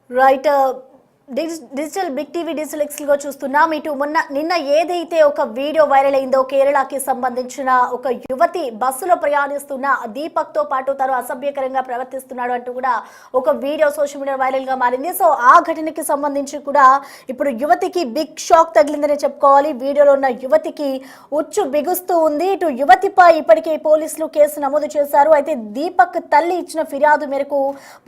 Right. Digital big TV digital ఎక్స్లో చూస్తున్నాం. ఇటు నిన్న ఏదైతే ఒక వీడియో వైరల్ అయిందో కేరళకి సంబంధించిన ఒక యువతి బస్సులో ప్రయాణిస్తున్న దీపక్ తో పాటు తను అసభ్యకరంగా ప్రవర్తిస్తున్నాడు అంటూ కూడా ఒక వీడియో సోషల్ మీడియా వైరల్ గా మారింది. సో ఆ ఘటనకి సంబంధించి కూడా ఇప్పుడు యువతికి బిగ్ షాక్ తగిలిందని చెప్పుకోవాలి. వీడియోలో ఉన్న యువతికి ఉచ్చు బిగుస్తూ ఉంది. ఇటు యువతిపై ఇప్పటికే పోలీసులు కేసు నమోదు చేశారు. అయితే దీపక్ తల్లి ఇచ్చిన ఫిర్యాదు మేరకు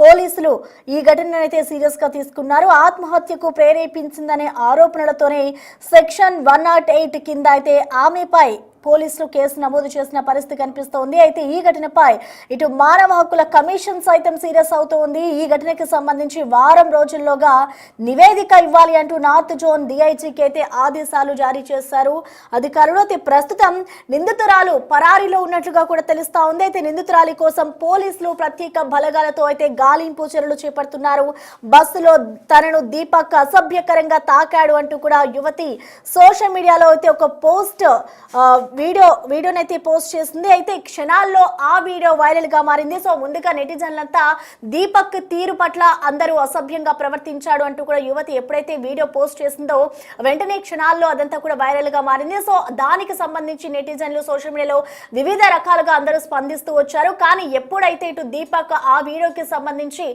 పోలీసులు ఈ ఘటనను అయితే సీరియస్ గా తీసుకున్నారు. ఆత్మహత్యకు ప్రేరేపించిందనే ఆరోపణలతోనే సెక్షన్ 108 కింద అయితే ఆమెపై పోలీసులు కేసు నమోదు చేసిన పరిస్థితి కనిపిస్తోంది. అయితే ఈ ఘటనపై ఇటు మానవ హక్కుల కమిషన్ సైతం సీరియస్ అవుతోంది. ఈ ఘటనకి సంబంధించి వారం రోజుల్లోగా నివేదిక ఇవ్వాలి అంటూ నార్త్ జోన్ డిఐజీకి అయితే ఆదేశాలు జారీ చేశారు అధికారులు. అయితే ప్రస్తుతం నిందితురాలు పరారీలో ఉన్నట్లుగా కూడా తెలుస్తా ఉంది. అయితే నిందితురాలి కోసం పోలీసులు ప్రత్యేక బలగాలతో అయితే గాలింపు చర్యలు చేపడుతున్నారు. బస్సులో తనను దీపక్ అసభ్యకరంగా తాకాడు అంటూ కూడా యువతి సోషల్ మీడియాలో అయితే ఒక పోస్ట్ వీడియోనైతే పోస్ట్ చేసింది. అయితే క్షణాల్లో ఆ వీడియో వైరల్ గా మారింది. సో ముందుగా నెటిజన్లంతా దీపక్ తీరు పట్ల అందరూ అసభ్యంగా ప్రవర్తించాడు అంటూ కూడా యువతి ఎప్పుడైతే వీడియో పోస్ట్ చేసిందో వెంటనే క్షణాల్లో అదంతా కూడా వైరల్ గా మారింది. సో దానికి సంబంధించి నెటిజన్లు సోషల్ మీడియాలో వివిధ రకాలుగా అందరూ స్పందిస్తూ వచ్చారు. కానీ ఎప్పుడైతే ఇటు దీపక్ ఆ వీడియోకి సంబంధించి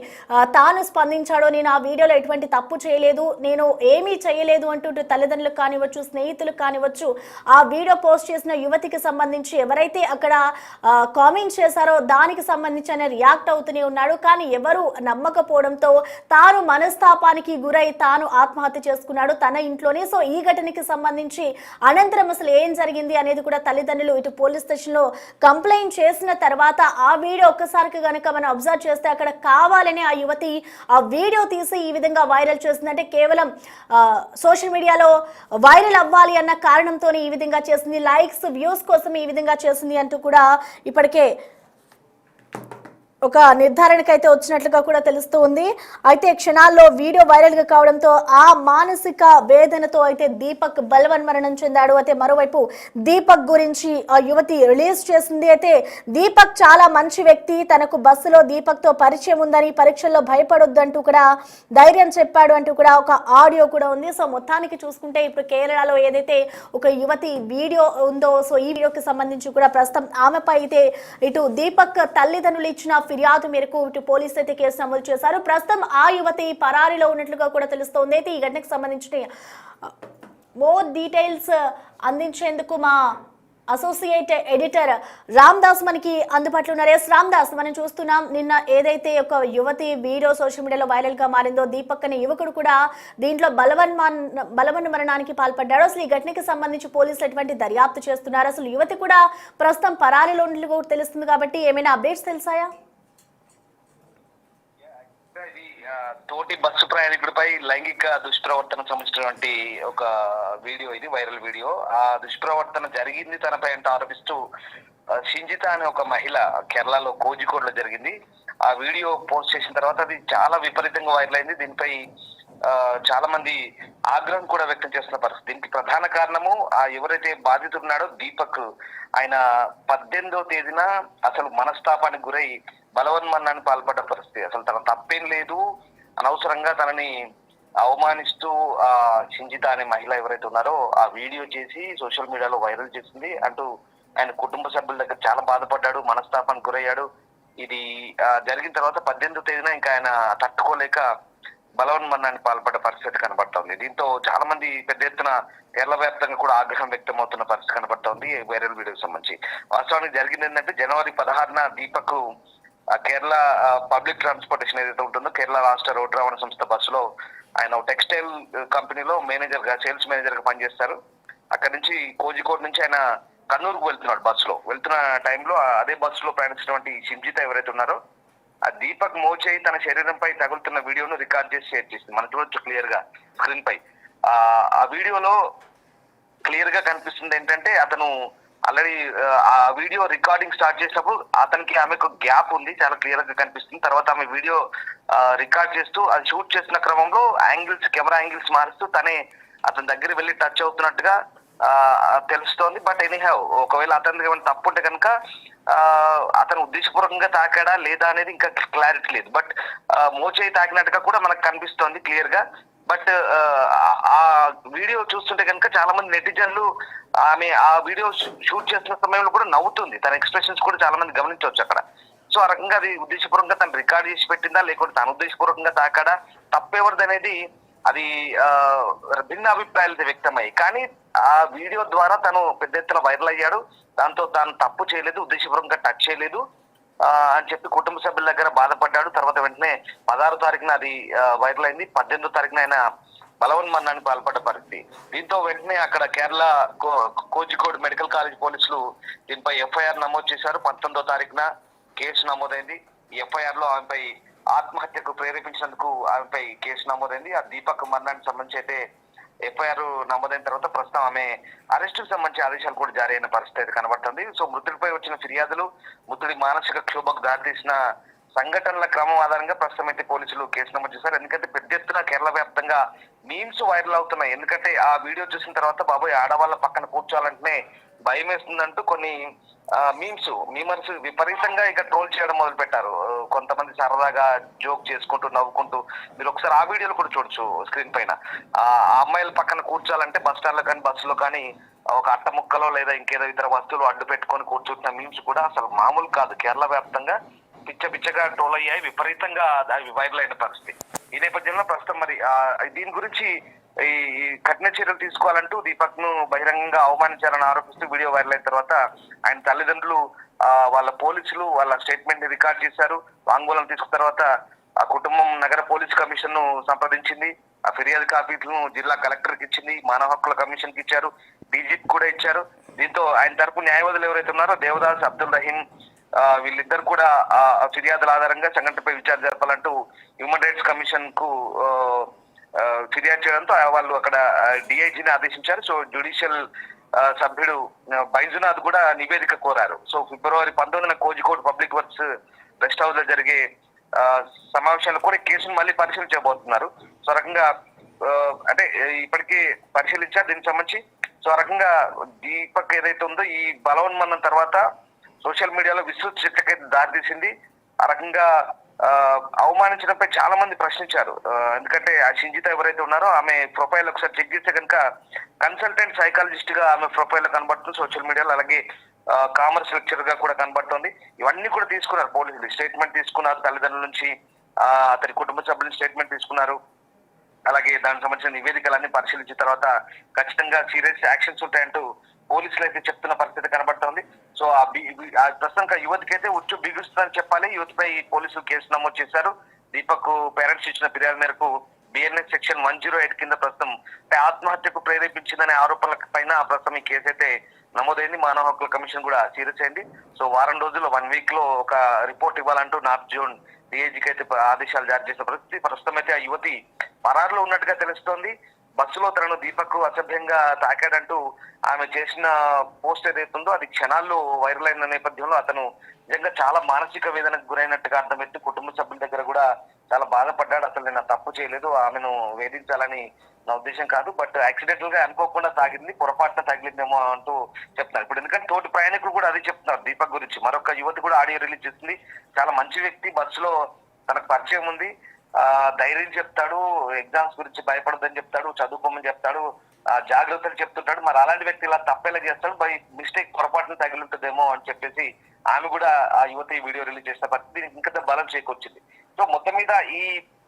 తాను స్పందించాడో, నేను ఆ వీడియోలో ఎటువంటి తప్పు చేయలేదు, నేను ఏమీ చేయలేదు అంటూ తల్లిదండ్రులకు కానివచ్చు, స్నేహితులకు కానివచ్చు, ఆ వీడియో పోస్ట్ చేసిన యువతికి సంబంధించి ఎవరైతే అక్కడ కామెంట్ చేశారో దానికి సంబంధించి ఆయన రియాక్ట్ అవుతూనే ఉన్నాడు. కానీ ఎవరు నమ్మకపోవడంతో తాను మనస్తాపానికి గురై తాను ఆత్మహత్య చేసుకున్నాడు తన ఇంట్లోనే. సో ఈ ఘటనకి సంబంధించి అనంతరం అసలు ఏం జరిగింది అనేది కూడా తల్లిదండ్రులు ఇటు పోలీస్ స్టేషన్ లో కంప్లైంట్ చేసిన తర్వాత ఆ వీడియో ఒక్కసారికి కనుక మనం అబ్జర్వ్ చేస్తే అక్కడ కావాలని ఆ యువతి ఆ వీడియో తీసి ఈ విధంగా వైరల్ చేస్తుందంటే కేవలం సోషల్ మీడియాలో వైరల్ అవ్వాలి అన్న కారణంతోనే ఈ విధంగా చేసింది. లైక్స్ వ్యూస్ కోసం ఈ విధంగా చేసింది అంటూ కూడా ఇప్పటికే ఒక నిర్ధారణకైతే వచ్చినట్లుగా కూడా తెలుస్తూ ఉంది. అయితే క్షణాల్లో వీడియో వైరల్ గా కావడంతో ఆ మానసిక వేదనతో అయితే దీపక్ బలవన్మరణం చెందాడు. అయితే మరోవైపు దీపక్ గురించి ఆ యువతి రిలీజ్ చేసింది. అయితే దీపక్ చాలా మంచి వ్యక్తి, తనకు బస్సులో దీపక్ తో పరిచయం ఉందని, పరీక్షల్లో భయపడొద్దంటూ కూడా ధైర్యం చెప్పాడు అంటూ కూడా ఒక ఆడియో కూడా ఉంది. సో మొత్తానికి చూసుకుంటే ఇప్పుడు కేరళలో ఏదైతే ఒక యువతి వీడియో ఉందో, సో ఈ వీడియోకి సంబంధించి కూడా ప్రస్తుతం ఆమెపై అయితే ఇటు దీపక్ తల్లిదండ్రులు ఇచ్చిన ఫిర్యాదు మేరకు ఇటు పోలీసులు అయితే కేసు నమోదు చేశారు. ప్రస్తుతం ఆ యువతి పరారీలో ఉన్నట్లుగా కూడా తెలుస్తోంది. అయితే ఈ ఘటనకు సంబంధించిన మోర్ డీటెయిల్స్ అందించేందుకు మా అసోసియేట్ ఎడిటర్ రామ్ దాస్ మనకి అందుబాటులో ఉన్నారు. ఎస్ రామ్ దాస్, మనం చూస్తున్నాం నిన్న ఏదైతే ఒక యువతి వీడియో సోషల్ మీడియాలో వైరల్ గా మారిందో, దీపక్ అనే యువకుడు కూడా దీంట్లో బలవన్మరణానికి పాల్పడ్డాడు. అసలు ఈ ఘటనకి సంబంధించి పోలీసులు ఎటువంటి దర్యాప్తు చేస్తున్నారు? అసలు యువతి కూడా ప్రస్తుతం పరారీలో ఉన్నట్లు తెలుస్తుంది కాబట్టి ఏమైనా అప్డేట్స్ తెలిసాయా? తోటి బస్సు ప్రయాణికుడిపై లైంగిక దుష్ప్రవర్తన సంబంధించినటువంటి ఒక వీడియో, ఇది వైరల్ వీడియో. ఆ దుష్ప్రవర్తన జరిగింది తనపై అంటూ ఆరోపిస్తూ షింజిత అనే ఒక మహిళ కేరళలో కోజికోడ్లో జరిగింది. ఆ వీడియో పోస్ట్ చేసిన తర్వాత అది చాలా విపరీతంగా వైరల్ అయింది. దీనిపై చాలా మంది ఆగ్రహం కూడా వ్యక్తం చేస్తున్న పరిస్థితి. దీనికి ప్రధాన కారణము ఆ ఎవరైతే బాధితున్నాడో దీపక్, ఆయన 18వ తేదీన అసలు మనస్తాపానికి గురై బలవన్మరణానికి పాల్పడ్డ పరిస్థితి. అసలు తన తప్పేం లేదు, అనవసరంగా తనని అవమానిస్తూ ఆ షింజిత అనే మహిళ ఎవరైతే ఉన్నారో ఆ వీడియో చేసి సోషల్ మీడియాలో వైరల్ చేసింది అంటూ ఆయన కుటుంబ సభ్యుల దగ్గర చాలా బాధపడ్డాడు, మనస్తాపానికి గురయ్యాడు. ఇది జరిగిన తర్వాత 18వ తేదీన ఇంకా ఆయన తట్టుకోలేక బలవన్మరణానికి పాల్పడ్డ పరిస్థితి కనబడుతోంది. దీంతో చాలా మంది పెద్ద ఎత్తున కేరళ వ్యాప్తంగా కూడా ఆగ్రహం వ్యక్తం అవుతున్న పరిస్థితి కనబడుతోంది వైరల్ వీడియోకి సంబంధించి. వాస్తవానికి జరిగింది ఏంటంటే జనవరి 16న దీపక్ కేరళ పబ్లిక్ ట్రాన్స్పోర్టేషన్ ఏదైతే ఉంటుందో కేరళ రాష్ట్ర రోడ్డు రవాణా సంస్థ బస్సులో ఆయన టెక్స్టైల్ కంపెనీలో మేనేజర్ గా, సేల్స్ మేనేజర్ గా పనిచేస్తారు. అక్కడి నుంచి కోజికోడ్ నుంచి ఆయన కర్నూలుకు వెళ్తున్నాడు. బస్సులో వెళ్తున్న టైంలో అదే బస్సులో ప్రయాణించినటువంటి షింజిత ఎవరైతే ఉన్నారో ఆ దీపక్ మోచేయి తన శరీరంపై తగులుతున్న వీడియోను రికార్డ్ చేసి షేర్ చేసింది. మనం చూడొచ్చు క్లియర్ గా స్క్రీన్ పై. ఆ వీడియోలో క్లియర్ గా కనిపిస్తుంది ఏంటంటే అతను ఆల్రెడీ ఆ వీడియో రికార్డింగ్ స్టార్ట్ చేసినప్పుడు అతనికి ఆమెకు గ్యాప్ ఉంది, చాలా క్లియర్ గా కనిపిస్తుంది. తర్వాత ఆమె వీడియో రికార్డ్ చేస్తూ అది షూట్ చేస్తున్న క్రమంలో కెమెరా యాంగిల్స్ మారుస్తూ తనే అతని దగ్గర వెళ్ళి టచ్ అవుతున్నట్టుగా తెలుస్తోంది. బట్ ఎనీహౌ ఒకవేళ అతనికి ఏమైనా తప్పు ఉంటే కనుక అతను ఉద్దేశపూర్వకంగా తాకాడా లేదా అనేది ఇంకా క్లారిటీ లేదు. బట్ మోచేయి తాకినట్టుగా కూడా మనకు కనిపిస్తోంది క్లియర్ గా. బట్ ఆ వీడియో చూస్తుంటే కనుక చాలా మంది నెటిజన్లు ఆమె ఆ వీడియో షూట్ చేస్తున్న సమయంలో కూడా నవ్వుతుంది. తన ఎక్స్ప్రెషన్స్ కూడా చాలా మంది గమనించవచ్చు అక్కడ. సో ఆ రకంగా అది ఉద్దేశపూర్వకంగా తను రికార్డ్ చేసి పెట్టిందా లేకుంటే తను ఉద్దేశపూర్వకంగా తాకాడా, తప్పెవరిది అనేది అది భిన్న అభిప్రాయాలు వ్యక్తమయ్యాయి. కానీ ఆ వీడియో ద్వారా తను పెద్ద ఎత్తున వైరల్ అయ్యాడు. దాంతో తాను తప్పు చేయలేదు, ఉద్దేశపూర్వకంగా టచ్ చేయలేదు అని చెప్పి కుటుంబ సభ్యుల దగ్గర బాధపడ్డాడు. తర్వాత వెంటనే 16వ తారీఖున అది వైరల్ అయింది. 18వ తారీఖున ఆయన బలవన్మరణానికి పాల్పడ్డ పరిస్థితి. దీంతో వెంటనే అక్కడ కేరళ కోజికోడ్ మెడికల్ కాలేజ్ పోలీసులు దీనిపై ఎఫ్ఐఆర్ నమోదు చేశారు. 19వ తారీఖున కేసు నమోదైంది. ఈ ఎఫ్ఐఆర్ లో ఆమెపై ఆత్మహత్యకు ప్రేరేపించినందుకు ఆమెపై కేసు నమోదైంది. ఆ దీపక్ మరణానికి సంబంధించి అయితే ఎఫ్ఐఆర్ నమోదైన తర్వాత ప్రస్తుతం ఆమె అరెస్టుకు సంబంధించి ఆదేశాలు కూడా జారీ అయిన పరిస్థితి అయితే కనబడుతుంది. సో మృతుడిపై వచ్చిన ఫిర్యాదులు, మృతుడి మానసిక క్షోభకు దారితీసిన సంఘటనల క్రమం ఆధారంగా ప్రస్తుతం అయితే పోలీసులు కేసు నమోదు చేశారు. ఎందుకంటే పెద్ద ఎత్తున కేరళ వ్యాప్తంగా మీమ్స్ వైరల్ అవుతున్నాయి. ఎందుకంటే ఆ వీడియో చూసిన తర్వాత బాబోయ్ ఆడవాళ్ళ పక్కన కూర్చోవాలంటేనే భయం వేస్తుందంటూ కొన్ని మీమర్స్ విపరీతంగా ఇక ట్రోల్ చేయడం మొదలు పెట్టారు. కొంతమంది సరదాగా జోక్ చేసుకుంటూ నవ్వుకుంటూ, మీరు ఒకసారి ఆ వీడియోలు కూడా చూడొచ్చు స్క్రీన్ పైన. ఆ అమ్మాయిల పక్కన కూర్చోాలంటే బస్ స్టాండ్ లో కానీ బస్సులో కానీ ఒక అట్ట ముక్కలో లేదా ఇంకేదో ఇతర వస్తువులు అడ్డు పెట్టుకొని కూర్చుంటున్న మీమ్స్ కూడా అసలు మామూలు కాదు. కేరళ వ్యాప్తంగా పిచ్చగా ట్రోల్ అయ్యాయి, విపరీతంగా అవి వైరల్ అయిన పరిస్థితి. ఈ నేపథ్యంలో ప్రస్తుతం మరి దీని గురించి ఈ కఠిన చర్యలు తీసుకోవాలంటూ దీపక్ ను బహిరంగంగా అవమానించారని ఆరోపిస్తూ వీడియో వైరల్ అయిన తర్వాత ఆయన తల్లిదండ్రులు వాళ్ళ పోలీసులు వాళ్ళ స్టేట్మెంట్ ని రికార్డ్ చేశారు. వాంగ్మూలం తీసుకున్న తర్వాత ఆ కుటుంబం నగర పోలీస్ కమిషన్ ను సంప్రదించింది. ఆ ఫిర్యాదు కాపీలను జిల్లా కలెక్టర్ కి ఇచ్చింది, మానవ హక్కుల కమిషన్ కి ఇచ్చారు, డీజీపీ కూడా ఇచ్చారు. దీంతో ఆయన తరపు న్యాయవాదులు ఎవరైతే ఉన్నారో దేవదాస్, అబ్దుల్ రహీం వీళ్ళిద్దరు కూడా ఫిర్యాదుల ఆధారంగా సంఘటనపై విచారణ జరపాలంటూ హ్యూమన్ రైట్స్ కమిషన్ కు ఫిర్యాదు చేయడంతో వాళ్ళు అక్కడ డిఐజీని ఆదేశించారు. సో జ్యుడిషియల్ సభ్యుడు బైజునాథ్ కూడా నివేదిక కోరారు. సో ఫిబ్రవరి 19న Kozhikode public works rest house లో జరిగే సమావేశాలు కూడా కేసును మళ్ళీ పరిశీలించబోతున్నారు. సో రకంగా అంటే ఇప్పటికీ పరిశీలించారు దీనికి సంబంధించి. సో ఆ రకంగా దీపక్ ఏదైతే ఉందో ఈ బలవన్మరణం తర్వాత సోషల్ మీడియాలో విస్తృత చర్చకైతే దారితీసింది. ఆ రకంగా అవమానించడంపై చాలా మంది ప్రశ్నించారు. ఎందుకంటే ఆ షింజిత ఎవరైతే ఉన్నారో ఆమె ప్రొఫైల్ ఒకసారి చెక్ చేస్తే కనుక కన్సల్టెంట్ సైకాలజిస్ట్ గా ఆమె ప్రొఫైల్ కనబడుతుంది సోషల్ మీడియాలో. అలాగే కామర్స్ లెక్చర్ గా కూడా కనబడుతుంది. ఇవన్నీ కూడా తీసుకున్నారు పోలీసులు, స్టేట్మెంట్ తీసుకున్నారు. తల్లిదండ్రుల నుంచి అతని కుటుంబ సభ్యుల స్టేట్మెంట్ తీసుకున్నారు. అలాగే దానికి సంబంధించిన నివేదికలన్నీ పరిశీలించిన తర్వాత ఖచ్చితంగా సీరియస్ యాక్షన్స్ ఉంటాయంటూ పోలీసులు అయితే చెప్తున్న పరిస్థితి కనబడుతోంది. సో ప్రస్తుతం యువతికి అయితే ఉచ్చు బిగుస్తుందని చెప్పాలి. యువతిపై పోలీసులు కేసు నమోదు చేశారు. దీపక్ పేరెంట్స్ ఇచ్చిన ఫిర్యాదు మేరకు బిఎన్ఎస్ సెక్షన్ 108 కింద ప్రస్తుతం ఆత్మహత్యకు ప్రేరేపించిందనే ఆరోపణల పైన ప్రస్తుతం ఈ కేసు అయితే నమోదైంది. మానవ హక్కుల కమిషన్ కూడా సీరియస్ అయింది. సో వారం రోజుల్లో 1 వీక్ లో ఒక రిపోర్ట్ ఇవ్వాలంటూ నార్త్ జోన్ డిఐజీకి అయితే ఆదేశాలు జారీ చేసిన పరిస్థితి. ప్రస్తుతం అయితే ఆ యువతి పరారులో ఉన్నట్టుగా తెలుస్తోంది. బస్సులో తనను దీపక్ అసభ్యంగా తాకాడంటూ ఆమె చేసిన పోస్ట్ ఏదైతుందో అది క్షణాల్లో వైరల్ అయిన నేపథ్యంలో అతను నిజంగా చాలా మానసిక వేదనకు గురైనట్టుగా అర్థమైంది. కుటుంబ సభ్యుల దగ్గర కూడా చాలా బాధపడ్డాడు. అసలు నేను తప్పు చేయలేదు, ఆమెను వేధించాలని నా ఉద్దేశం కాదు, బట్ యాక్సిడెంటల్ గా అనుకోకుండా తాగింది, పొరపాటున తగిలిందేమో అంటూ చెప్తున్నారు. ఇప్పుడు ఎందుకంటే తోటి ప్రయాణికులు కూడా అది చెప్తున్నారు దీపక్ గురించి. మరొక యువతి కూడా ఆడియో రిలీజ్ చేస్తుంది. చాలా మంచి వ్యక్తి, బస్సులో తనకు పరిచయం ఉంది, ధైర్యం చెప్తాడు, ఎగ్జామ్స్ గురించి భయపడదని చెప్తాడు, చదువుకోమని చెప్తాడు, జాగ్రత్తలు చెప్తుంటాడు. మరి అలాంటి వ్యక్తి ఇలా తప్పేలా చేస్తాడు, బై మిస్టేక్ పొరపాటున తగిలింటుందేమో అని చెప్పేసి ఆమె కూడా ఆ యువతి వీడియో రిలీజ్ చేసిన పరిస్థితి దీనికి ఇంకా బలం చేకూర్చింది. సో మొత్తం మీద ఈ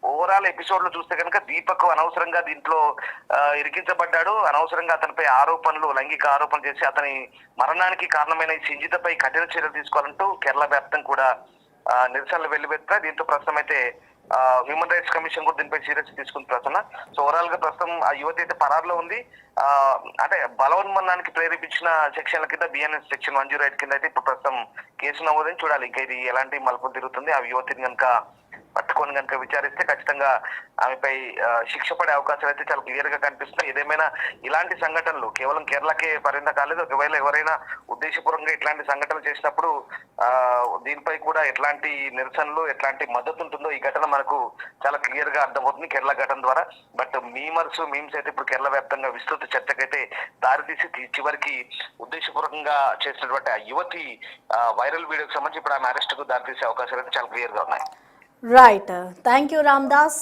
ఓవరాల్ ఎపిసోడ్ లో చూస్తే కనుక దీపక్ అనవసరంగా దీంట్లో ఇరికించబడ్డాడు. అనవసరంగా అతనిపై ఆరోపణలు, లైంగిక ఆరోపణలు చేసి అతని మరణానికి కారణమైన ఈ సింజితపై కఠిన చర్యలు తీసుకోవాలంటూ కేరళ వ్యాప్తం కూడా నిరసనలు వెల్లువెత్తాయి. దీంతో ప్రస్తుతం అయితే హ్యూమన్ రైట్స్ కమిషన్ కూడా దీనిపై సీరియస్ తీసుకుని ప్రస్తుతం. సో ఓవరాల్ గా ప్రస్తుతం ఆ యువతి అయితే పరారులో ఉంది. అంటే బలవన్మరణానికి ప్రేరేపించిన సెక్షన్ల కింద బిఎన్ఎస్ సెక్షన్ 108 కింద అయితే ఇప్పుడు ప్రస్తుతం కేసు నమోదని చూడాలి. ఇంకా ఇది ఎలాంటి మలుపులు తిరుగుతుంది. ఆ యువతిని కనుక పట్టుకొని కనుక విచారిస్తే ఖచ్చితంగా ఆమెపై శిక్ష పడే అవకాశాలు అయితే చాలా క్లియర్ గా కనిపిస్తున్నాయి. ఏదేమైనా ఇలాంటి సంఘటనలు కేవలం కేరళకే పరిమితం కాలేదు. ఒకవేళ ఎవరైనా ఉద్దేశపూర్వకంగా ఇట్లాంటి సంఘటనలు చేసినప్పుడు దీనిపై కూడా ఎట్లాంటి నిరసనలు ఎట్లాంటి మద్దతు ఉంటుందో ఈ ఘటన మనకు చాలా క్లియర్ గా అర్థమవుతుంది కేరళ ఘటన ద్వారా. బట్ మీమ్స్ అయితే ఇప్పుడు కేరళ వ్యాప్తంగా విస్తృత చర్చకైతే దారితీసి చివరికి ఉద్దేశపూర్వకంగా చేసినటువంటి ఆ యువతి వైరల్ వీడియోకి సంబంధించి ఇప్పుడు ఆమె అరెస్ట్ కు దారితీసే అవకాశాలు అయితే చాలా క్లియర్ గా ఉన్నాయి. Right, thank you Ram Das.